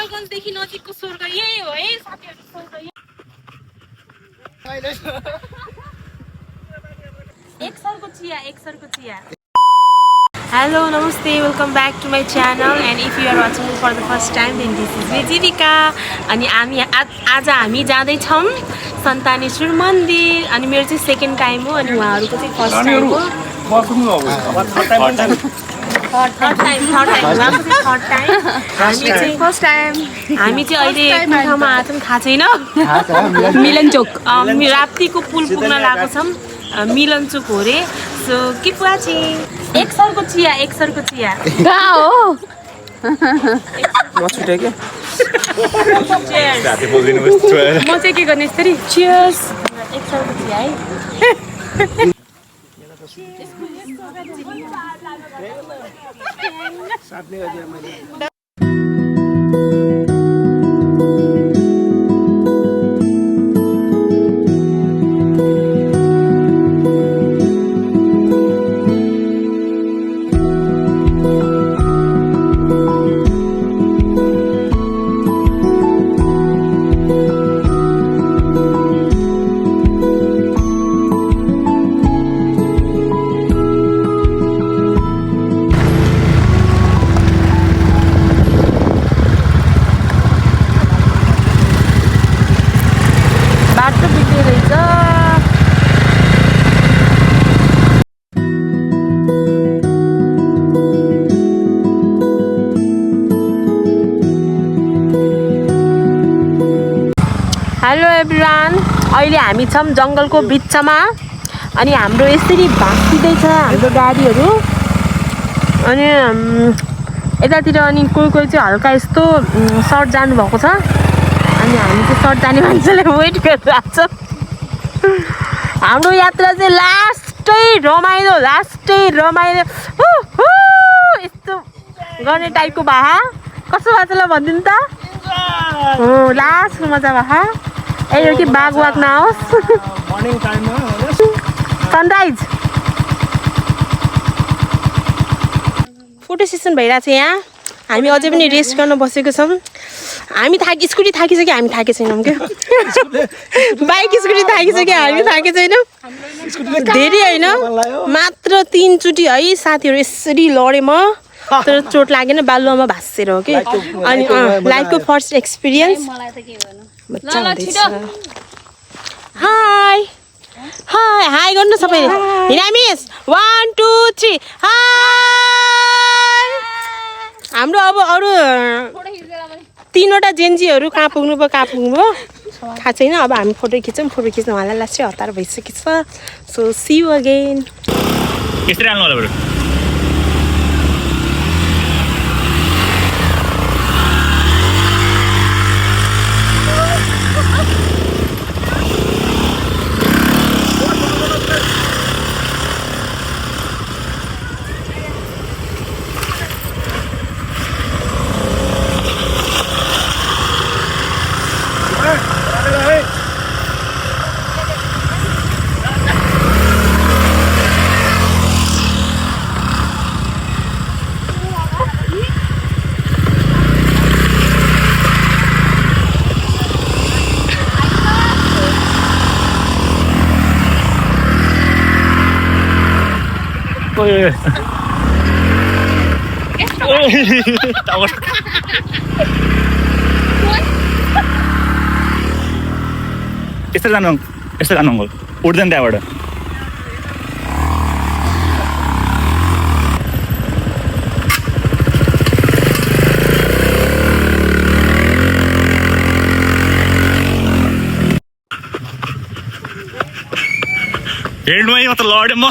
गोपालगञ्जदेखि नजिकको स्वर्ग यही हो है साथीहरु स्वर्ग एक सरको चिया Hello, namaste, welcome back to my channel and if you are watching me for the first time then this is Vijivika अनि हामी आज हामी जाँदै छौं सन्तानेश्वर मन्दिर अनि मेरो चाहिँ सेकेन्ड टाइम हो अनि उहाँहरुको चाहिँ फर्स्ट टाइम हो हामी चाहिँ अहिले कुन ठाउँमा आछौं थाहा छैन मिलनचोक राप्तीको पुल पुग्न लागेको छौं मिलनचोक हो रे सो कीप वाचिङ एक सरको चिया कहाँ हो म छुटे के साथी बोल्दिनु बस म चाहिँ के गर्ने यसरी चियर्स एक सरको चिया है साथले गरे मैले हेलो एभ्रीवान अहिले हामी छौं जंगलको बिचमा अनि हाम्रो यसरी भासिदै छ हाम्रो गाडीहरु अनि यतातिर अनि कोही चाहिँ हल्का यस्तो सर्ट जानु भएको छ अनि हामी चाहिँ सर्ट जाने मान्छेलाई वेट गरिरहेको छौं हाम्रो यात्रा चाहिँ लास्टै रमाइलो यस्तो गर्ने टाइपको भए कस्तो भएको ल भन्दिनु त हो लास्ट मजा भए यो कि बाघ नआओस् मर्निङ टाइममा सनराइज फोटो सेसन भइरहेको छ यहाँ हामी अझै पनि रेस्ट गर्न बसेको छौं हामी स्कुटी थाकिसक्यो हामी थाके छैनौं के बाइक स्कुटी थाकिसक्यो हामी थाके छैनौं धेरै हैन मात्र 3 चोटी है साथीहरु यसरी लडे म तर चोट लागेन बालुवामा भासेर हो के अनि लाइफको फर्स्ट एक्सपिरियन्स मलाई त के भन्नु हाय गर्नु सबैले हिरामिस 1 2 3 हाय हाम्रो अब अरु 3 वटा जेन्जीहरु कहाँ पुग्नु भयो थाहा छैन अब हामी फोटो खिच्न उहाँलाई लास्टै हतार भइसकेछ सो सी यु अगेन यसरी हाल्नु होला बरु यस्तो जानु अङ्कल उठ्दैन त्यहाँबाट हेर्नुमै म त लडेँ म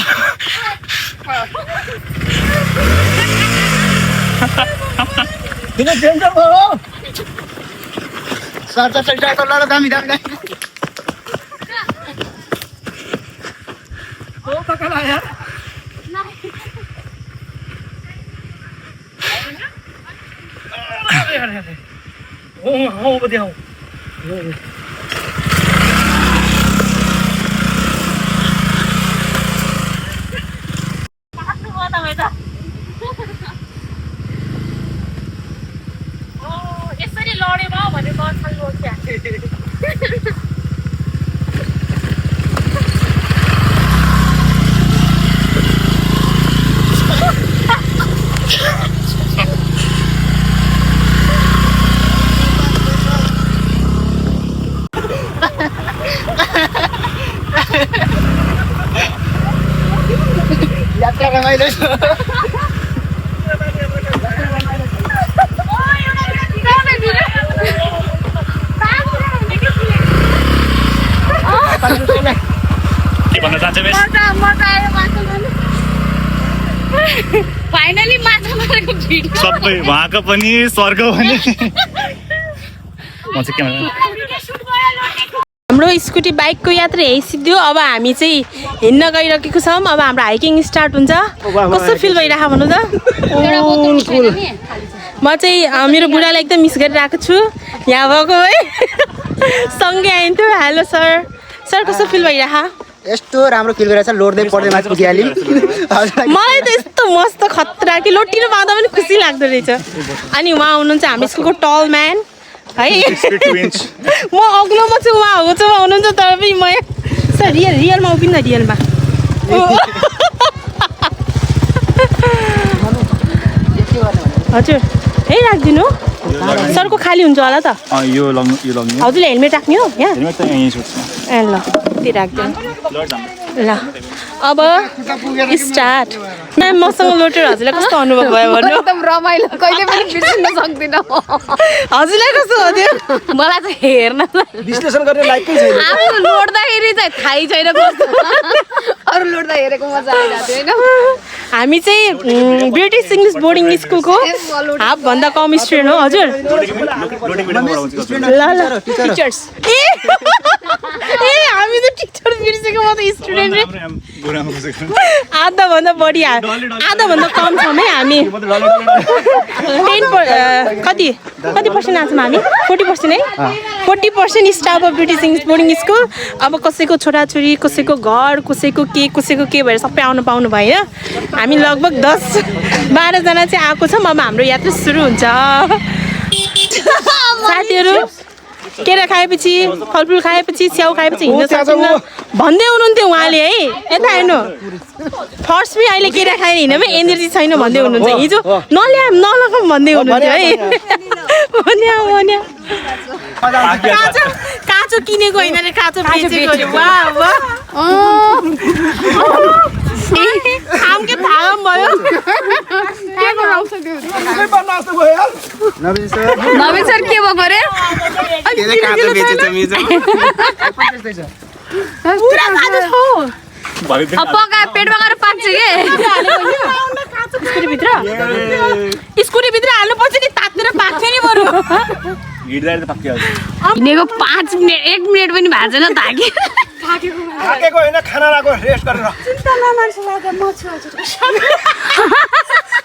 किन डेन्जर भयो साचा सैटाको लडा दामी हो पकला यार हो बदियाओ यात्रा रमाइलो छ के भन्न चाहन्छ मिस फाइनली माछा मारेको भिडियो सबै उहाँको पनि स्वर्ग पनि म चाहिँ के हाम्रो स्कुटी बाइकको यात्रा यही सिद्धियो। अब हामी चाहिँ हिँड्न गइरहेको छौँ। अब हाम्रो हाइकिङ स्टार्ट हुन्छ। कस्तो फिल भइरहेको भन्नु त? म चाहिँ मेरो बुढालाई एकदम मिस गरिरहेको छु। यहाँ भएको है सँगै आइन्थ्यो। Hello sir. सर कस्तो फिल भइरहेको? यस्तो राम्रो फिल गरिरहेछ लोड्दै पढ्दै माथि पुगिहाल्यौँ मलाई त यस्तो मस्त खतरा कि लोटिनु पाउँदा पनि खुसी लाग्दो रहेछ। अनि उहाँ हुनुहुन्छ हाम्रो स्कुलको टल म्यान है। म अग्लोमा छु, उहाँ होचोमा हुनुहुन्छ। तर पनि म सर रियलमा उभिन्न रियलमा हजुर यही राखिदिनु। सरको खाली हुन्छ होला त? यो लग्नु हजुरले हेलमेट राख्ने हो यहाँ? हेलमेट त यहीँ छुट्छ ए ल त्यही राखिदिनु ल। अब स्टार्ट। म्याम मसँग लोटेर हजुरलाई कस्तो अनुभव भयो भन्नु? एकदम रमाइलो, कहिले पनि बिर्सिन सक्दिनँ। हजुरलाई कस्तो हो त्यो? मलाई चाहिँ हेर्न विश्लेषण गर्ने लायक पनि छैन आफू लोड्दाखेरि चाहिँ थाहै छैन कस्तो, अरू लोड्दा हेरेको मजा आइरहेको थियो होइन। हामी चाहिँ ब्रिटिस इङ्ग्लिस बोर्डिङ स्कुलको हाफभन्दा कम स्टुडेन्ट हो। हजुर ल ल टिचर्स ए हामी त टिचर बिर्सेको, म त स्टुडेन्ट आधाभन्दा बढी आधाभन्दा कम छौँ है हामी। 10 कति पर्सेन्ट आउँछौँ हामी? 40% है। 40% staff of British English boarding school. अब कसैको छोराछोरी, कसैको घर, कसैको के भएर सबै आउनु पाउनु भएन। हामी लगभग 10-12 जना चाहिँ आएको छौँ। अब हाम्रो यात्रा सुरु हुन्छ। साथीहरू केरा खाएपछि, फलफुल खाएपछि, स्याउ खाएपछि हिँड्न सक्दिनँ भन्दै हुनुहुन्थ्यो उहाँले है। यता हेर्नु फर्स्टमै अहिले केरा खाएर हिँड्नु पनि एनर्जी छैन भन्दै हुनुहुन्छ। हिजो नलगाऊँ भन्दै हुनुहुन्थ्यो है। भन्या काँचो किनेको होइन रे, काँचो बेचेको अरे। वाह वाह आमकै थाहा भयो। नवीन सर के भएको अरे? पुरा काँचो छ। अब पकाए पेटमा गएर पाक्छ के? स्कुटीभित्र हाल्नुपर्छ नि, तातेर पाक्छ नि बरु। हिँडेको 5 मिनट 1 मिनट पनि भएको छैन, थाकेको होइन, खाना लगाएको रेस्ट गरेर। चिन्ता नमान्छु लाग्यो, म छु हजुर।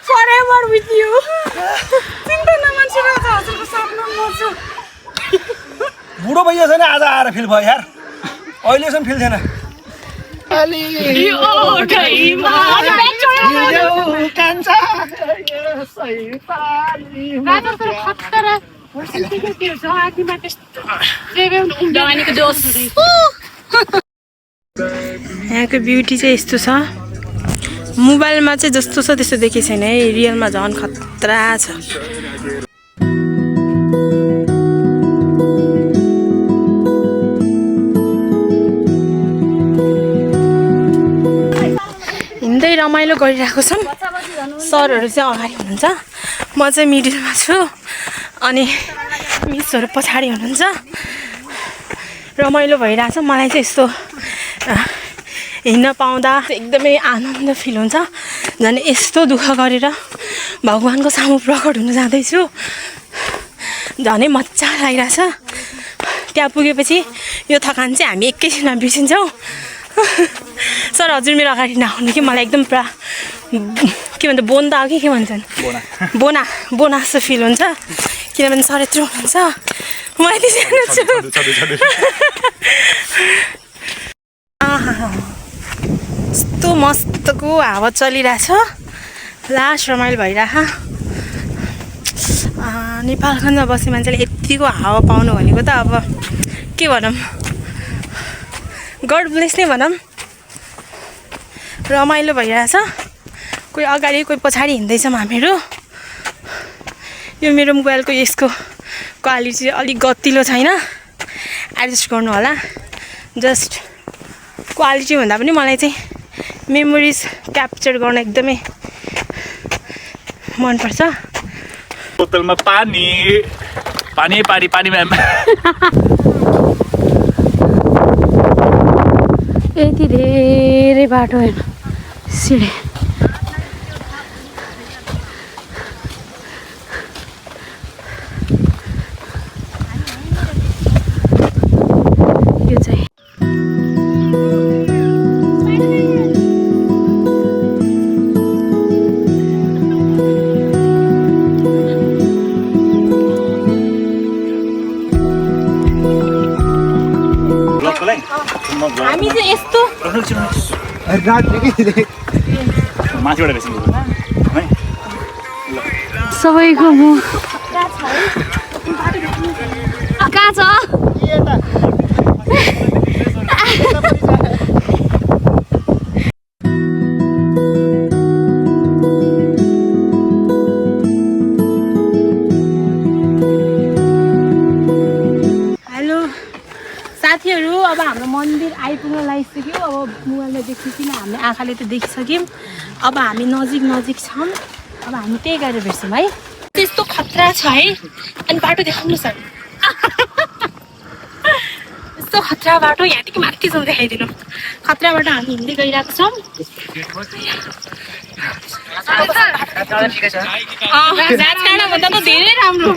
Forever with you। चिन्ता नमान्छु लाग्यो, हजुरको साथमा म छु। बुढो भइयो छैन आज आएर फिल भयो यार, अहिलेसम्म फिल थिएन। यहाँको ब्युटी चाहिँ यस्तो छ। मोबाइलमा चाहिँ जस्तो छ त्यस्तो देखेको छैन है, रियलमा झन् खतरा छ। हिँड्दै रमाइलो गरिरहेको छौँ। सरहरू चाहिँ अगाडि हुनुहुन्छ, म चाहिँ मिडलमा छु, अनि मिसहरू पछाडि हुनुहुन्छ। रमाइलो भइरहेछ। मलाई चाहिँ यस्तो हिँड्न पाउँदा एकदमै आनन्द फिल हुन्छ। झन् यस्तो दुःख गरेर भगवान्को सामु प्रकट हुन जाँदैछु, झनै मजा लागिरहेछ। त्यहाँ पुगेपछि यो थकान चाहिँ हामी एकैछिनमा बिर्सिन्छौँ। सर हजुर मेरो अगाडि नआउनु कि मलाई एकदम पुरा के भन्छ बोन्दा हो कि के भन्छन्, बोना जस्तो फिल हुन्छ। किनभने सर यत्रो हुनुहुन्छ, म यति सानो छु। यस्तो मस्तको हावा चलिरहेछ। लास्ट रमाइलो भइरह। नेपालगञ्जमा बस्ने मान्छेले यतिको हावा पाउनु भनेको त अब के भनौँ, गड ब्लेस नै भनौँ। रमाइलो भइरहेछ, कोही अगाडि कोही पछाडि हिँड्दैछौँ हामीहरू। यो मेरो मोबाइलको यसको क्वालिटी चाहिँ अलिक गतिलो छैन, एडजस्ट गर्नु होला। जस्ट क्वालिटी भन्दा पनि मलाई चाहिँ मेमोरिज क्याप्चर गर्न एकदमै मनपर्छ। बोतलमा पानी पानी पानी पानी म्याम। यति धेरै बाटो होइन सिँढे। यो चाहिँ हामी चाहिँ यस्तो माथिबाट बेसी है सबैको मुख कहाँ छ? हेलो साथीहरू, अब हाम्रो मन्दिर आइपुग्न लागिसक्यो। अब मोबाइलमा देखिकन हामीले आँखाले त देखिसक्यौँ। अब हामी नजिक छौँ। अब हामी त्यही गरेर भेट्छौँ है। त्यस्तो खतरा छ है। अनि बाटो देखाउनुहोस् सर, यस्तो खतरा बाटो। यहाँदेखि माथि छौँ, देखाइदिनु। खतरा बाटो हामी हिँड्दै गइरहेको छौँ। भन्दा त धेरै राम्रो।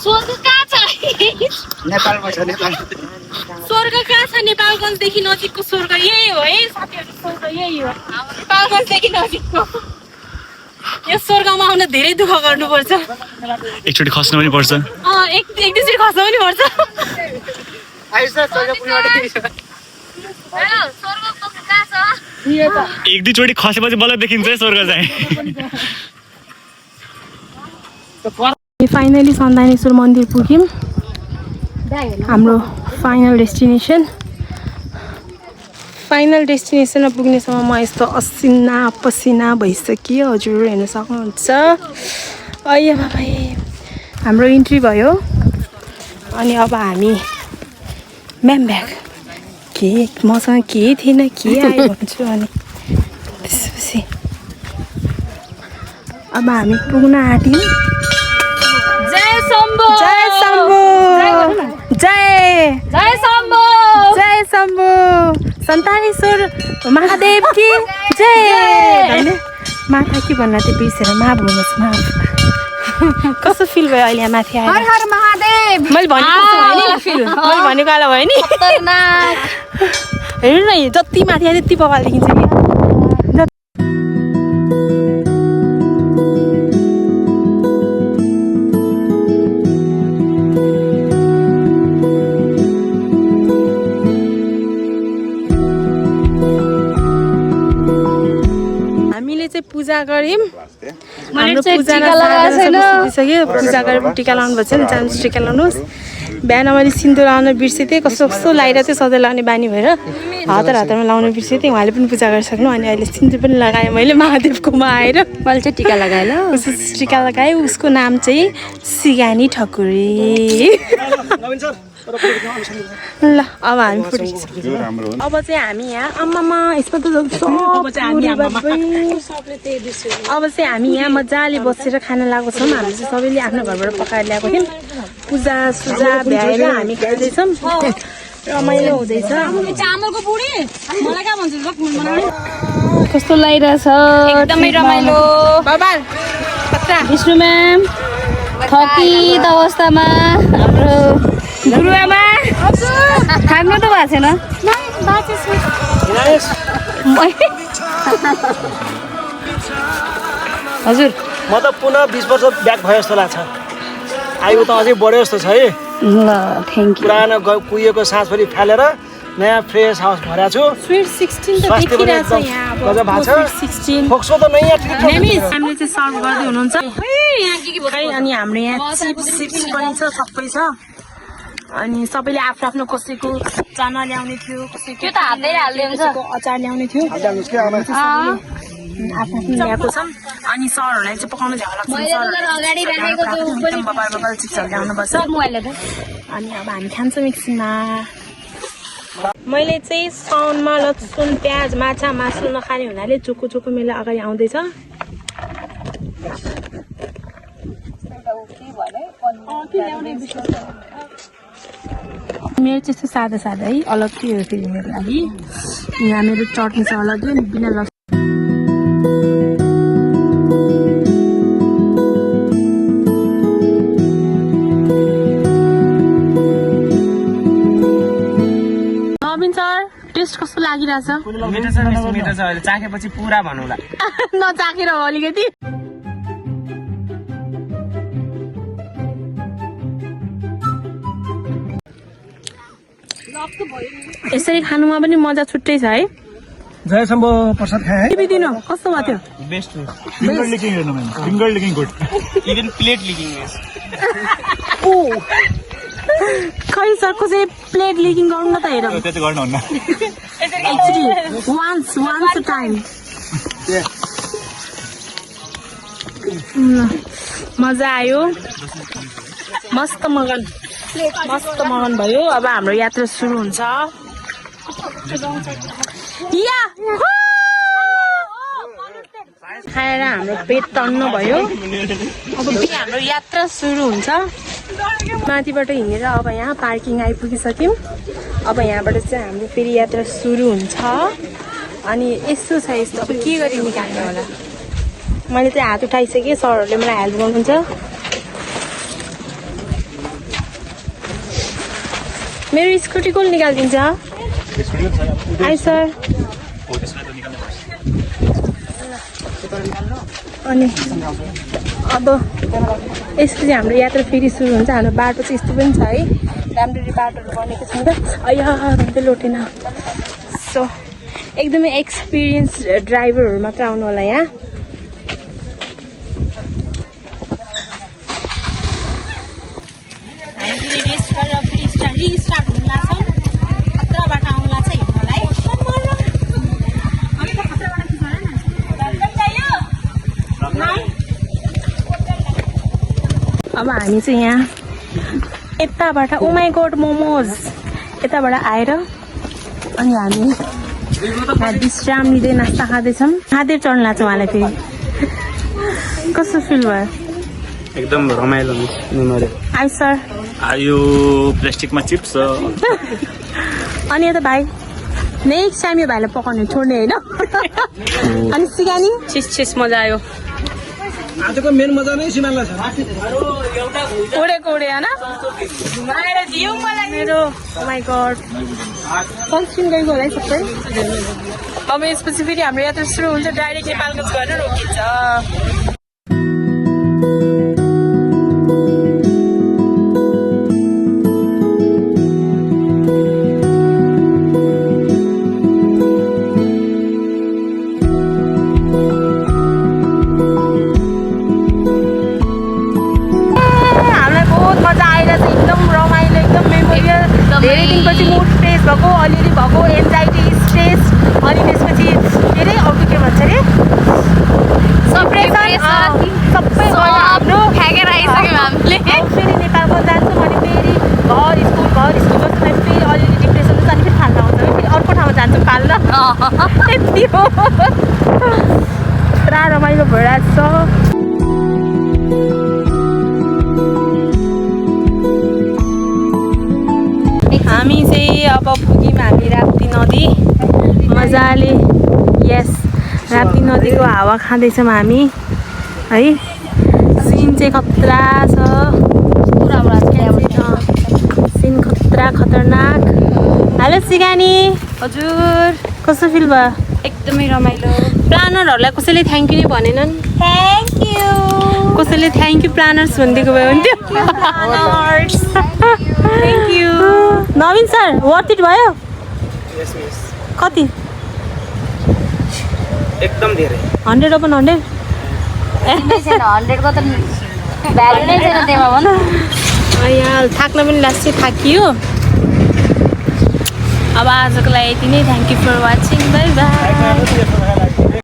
स्वर्ग कहाँ छ? नेपालमा छ नेपाल। स्वर्ग कहाँ छ? नेपालगञ्जदेखि नजिकको स्वर्ग यही हो है साथीहरू। स्वर्ग यही हो, नेपालगञ्जदेखि नजिकको। यो स्वर्गमा आउन धेरै दुःख गर्नुपर्छ। एकचोटि खस्नु पनि पर्छ। एक दुईचोटि खस्नु पनि पर्छ। एक दुईचोटि खसेपछि बल्ल देखिन्छ है स्वर्ग चाहिँ। फाइनली सन्दानेश्वर मन्दिर पुग्यौँ, हाम्रो फाइनल डेस्टिनेसनमा पुग्नेसम्म म यस्तो असिना पसिना भइसक्यो। हजुर हेर्न सक्नुहुन्छ। अయ్య बाबा, हाम्रो इन्ट्री भयो। अनि अब हामी म्याम ब्याग के मसँग के थिएन के आयो भन्छु। अनि त्यसपछि अब हामी पुग्न आँट्यौँ। जय शम्भो, जय शम्भो, जय शम्भो, सन्तानेश्वर महादेव की जय। माता के भन्न त्यो बिर्सेर माफ भन्नुहोस्, माफ। कस्तो फिल भयो अहिले माथि आएर? हर हर महादेव। मैले भनेको आला भयो नि। हेर्नु न, जति माथि आयो त्यति बवाल देखिन्छ कि। हामीले चाहिँ पूजा गऱ्यौँ। हाम्रो पूजा पुगिसक्यो। पूजा गरेर टिका लाउनु भएको छ नि, जानुहोस् टिका लाउनुहोस्। बिहान मैले सिन्दुर लाउन बिर्सेँ थिएँ। कस्तो कस्तो लगाएर चाहिँ सधैँ लाउने बानी भएर हतारमा लाउनु बिर्सेँ थिएँ। उहाँले पनि पूजा गरिसक्नु। अनि अहिले सिन्दुर पनि लगाएँ मैले महादेवकोमा आएर। मैले चाहिँ टिका लगाएँ। ल टिका लगाएँ। उसको नाम चाहिँ सिगानी ठकुरी। ल अब हामी फोटो खिच्छौँ। अब चाहिँ हामी यहाँ आमामा यसमा त अब चाहिँ हामी यहाँ मजाले बसेर खाना लगाएको छौँ। हामी चाहिँ सबैले आफ्नो घरबाट पकाएर ल्याएको थियौँ। पूजा सुजा भ्याएर हामी खाँदैछौँ। रमाइलो हुँदैछ। चामलको बुढी मलाई कहाँ भन्छु कस्तो लागिरहेछ, एकदमै रमाइलो। बबाल विष्णु म्याम थकित अवस्थामा हाम्रो गुरुआमा थाक्नु त भएको छैन हजुर म त पुनः 20 वर्ष ब्याक भयो जस्तो लाग्छ आयु त अझै बढ्यो जस्तो छ है ल थ्याङ्क यू पुरानो कुहिएको सास पनि फालेर नयाँ फ्रेस हाउस भरेको छु स्वीट 16 त स्वास्थ्य पनि देखिरहेछ एकदम यहाँ अब गजब भएको छ। स्वीट 16 फोक्सो त नयाँ ट्रिटमेन्ट हामीले चाहिँ सर्भ गर्दै हुनुहुन्छ खै अनि हाम्रो यहाँ चिप्स पनि छ सबै छ अनि सबैले आफ्नो आफ्नो कसैको चाना ल्याउने थियो कसैको त्यो त हातै हाल्दै हुन्छ। कसैको अचार ल्याउने थियो आफ्नो ल्याएको छ अनि सरहरूलाई चाहिँ पकाउनु झ्याउ लाग्छ अगाडि राखेको एकदम बबाल बबाल चिप्सहरू ल्याउनुपर्छ अनि अब हामी खान्छौँ एकछिनमा मैले चाहिँ साउनमा लसुन प्याज माछा मासु नखाने हुनाले चुक्को चुक्को मेरो अगाडि आउँदैछ मेरो चाहिँ यस्तो सादा सादा है अलग्गै हो फेरि मेरो लागि यहाँ मेरो चटनी चाहिँ अलग्गै बिना लसुन टेस्ट कस्तो लागिरहेछ मिठो छ अहिले चाखेपछि पुरा भनौँला नचाखेर हो अलिकति यसरी खानुमा पनि मजा छुट्टै छ है जय शम्भो प्रसाद खाए टिभी दिनु कस्तो भएको थियो बेस्ट फिंगर licking हेर्नु मैन finger licking good even plate licking ओ खै सरको चाहिँ प्लेट लिकिङ गर्नु न त हेर त्यो चाहिँ गर्नुहुन्न एक्चुअली वान्स अ टाइम मजा आयो मस्त मगन भयो अब हाम्रो यात्रा सुरु हुन्छ खाएर हाम्रो पेट तन्नु भयो अब हाम्रो यात्रा सुरु हुन्छ माथिबाट हिँडेर अब यहाँ पार्किङ आइपुगिसक्यौँ अब यहाँबाट चाहिँ हाम्रो फेरि यात्रा सुरु हुन्छ अनि यस्तो छ यस्तो अब के गरी निकाल्ने होला मैले चाहिँ हात उठाइसकेँ सरहरूले मलाई हेल्प गर्नुहुन्छ मेरो स्कुटी कसले निकालिदिन्छ हाई सर अनि अब यसपछि हाम्रो यात्रा फेरि सुरु हुन्छ हाम्रो बाटो चाहिँ यस्तो पनि छ है राम्ररी बाटोहरू बनेको छैन अया भन्दै लोटेन सो एकदमै एक्सपिरियन्स ड्राइभरहरू मात्र आउनु होला यहाँ हामी रेस्ट गरेर फेरि रिस्टार्ट हुन लाग्छौँ खतराबाट आउनु लाग्छ हिँड्नलाई अब हामी चाहिँ यहाँ यताबाट ओ माई गॉड मोमोज यताबाट आएर अनि हामी यहाँ विश्राम लिँदै नास्ता खाँदैछौँ खाँदै चढ्न लाग्छ उहाँलाई फेरि कस्तो फिल भयो एकदम रमाइलो आइ सर यो प्लास्टिकमा चिप्स अनि यता भाइ नेक्स्ट टाइम यो भाइलाई पकाउने छोड्ने होइन अनि सिकानी छिस मजा आयो आजको मेन मजा नै सिमानलाई छ उडेको उडे होइन मेरो ओ माई गॉड सनस्क्रिन गएको होला है सबै अब यसपछि फेरि हाम्रो यात्रा सुरु हुन्छ डाइरेक्ट नेपालगञ्ज गएर रोकिन्छ धेरै दिनपछि मुड फ्रेस भएको अलिअलि भएको एन्जाइटी स्ट्रेस अनि त्यसपछि धेरै अरू के भन्छ अरे सबै गयो हाम्रो फ्याँकेर आइसक्यौँ हामीले फेरि नेपालको जान्छौँ अनि फेरि घर स्कुल बस्छौँ फेरि अलिअलि डिप्रेसन जाने फेरि फाल्न आउँछ फेरि अर्को ठाउँमा जान्छौँ फाल्न यति हो पुरा रमाइलो भइरहेको छ हामी चाहिँ अब पुग्यौँ हामी राप्ती नदी मजाले यस राप्ती नदीको हावा खाँदैछौँ हामी है सिन चाहिँ खतरा छ सिन खतरा पुरा खतरनाक हेलो सिगानी हजुर कस्तो फिल भयो एकदमै रमाइलो प्लानरहरूलाई कसैले थ्याङ्क यू नै भनेनन् थ्याङ्क यू कसैले थ्याङ्क यू प्लानर्स भनिदिएको भए हुन्थ्यो thank you Naveen sir worth it भयो कति एकदम धेरै 100 अपन 100 छैन 100 को त भ्यालु नै छैन त्यसमा भन यहाँ थाक्न पनि लाग्छ थाकियो अब आजको लागि यति नै thank you for watching bye by